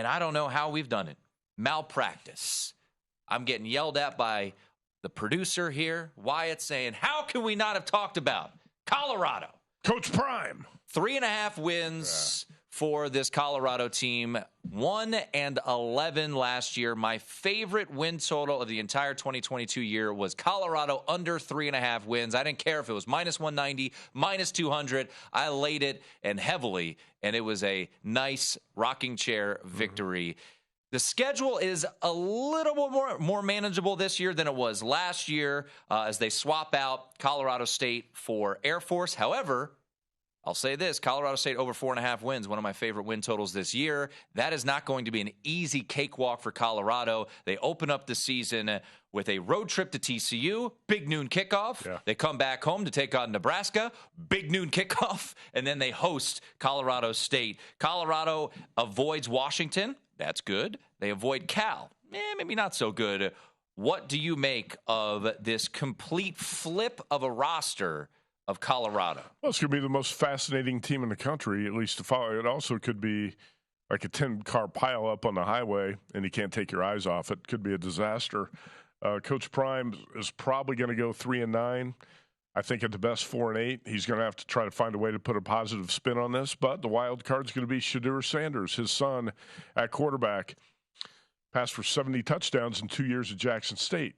and I don't know how we've done it. Malpractice. I'm getting yelled at by the producer here, Wyatt, saying, how can we not have talked about Colorado? Coach Prime. 3.5 wins for this Colorado team. 1-11 last year. My favorite win total of the entire 2022 year was Colorado under 3.5 wins. I didn't care if it was minus 190, minus 200. I laid it and heavily, and it was a nice rocking chair victory. The schedule is a little bit more manageable this year than it was last year as they swap out Colorado State for Air Force. However, I'll say this, Colorado State over 4.5 wins, one of my favorite win totals this year. That is not going to be an easy cakewalk for Colorado. They open up the season with a road trip to TCU, big noon kickoff. Yeah. They come back home to take on Nebraska, big noon kickoff, and then they host Colorado State. Colorado avoids Washington. That's good. They avoid Cal. Maybe not so good. What do you make of this complete flip of a roster of Colorado? Well, it's going to be the most fascinating team in the country, at least to follow. It also could be like a 10-car pileup on the highway, and you can't take your eyes off it. Could be a disaster. Coach Prime is probably going to go 3-9. I think at the best 4-8. He's going to have to try to find a way to put a positive spin on this. But the wild card is going to be Shedeur Sanders, his son at quarterback. Passed for 70 touchdowns in 2 years at Jackson State.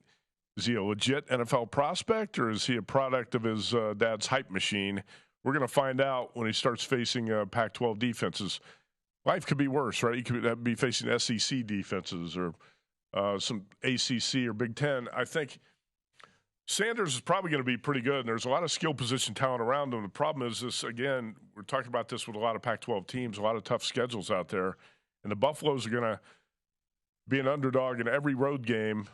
Is he a legit NFL prospect, or is he a product of his dad's hype machine? We're going to find out when he starts facing Pac-12 defenses. Life could be worse, right? He could be facing SEC defenses or some ACC or Big Ten. I think Sanders is probably going to be pretty good, and there's a lot of skill position talent around him. The problem is this, again, we're talking about this with a lot of Pac-12 teams, a lot of tough schedules out there, and the Buffaloes are going to be an underdog in every road game,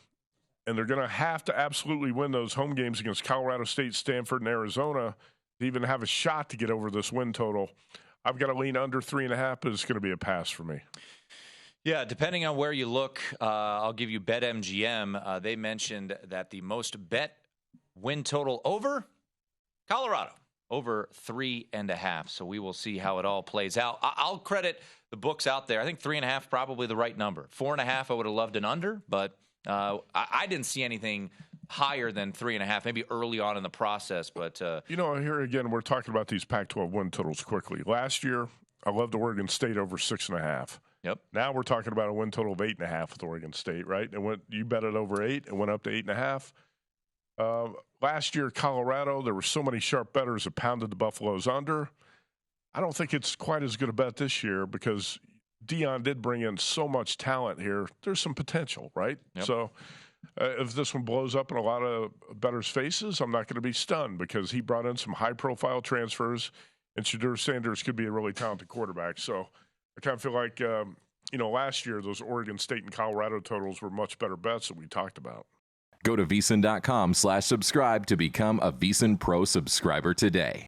and they're going to have to absolutely win those home games against Colorado State, Stanford, and Arizona to even have a shot to get over this win total. I've got to lean under 3.5, but it's going to be a pass for me. Yeah, depending on where you look, I'll give you BetMGM. They mentioned that the most bet win total over Colorado, over 3.5. So we will see how it all plays out. I'll credit the books out there. I think 3.5 probably the right number. 4.5, I would have loved an under, but I didn't see anything higher than 3.5, maybe early on in the process. But here again, we're talking about these Pac-12 win totals quickly. Last year, I loved Oregon State over 6.5. Yep. Now we're talking about a win total of 8.5 with Oregon State, right? And you bet it over 8 and went up to 8.5. Last year, Colorado, there were so many sharp bettors that pounded the Buffaloes under. I don't think it's quite as good a bet this year because Deion did bring in so much talent here. There's some potential, right? Yep. So if this one blows up in a lot of bettors' faces, I'm not going to be stunned because he brought in some high-profile transfers, and Shedeur Sanders could be a really talented quarterback. So I kind of feel like, last year those Oregon State and Colorado totals were much better bets that we talked about. Go to VSiN.com/subscribe to become a VSiN Pro subscriber today.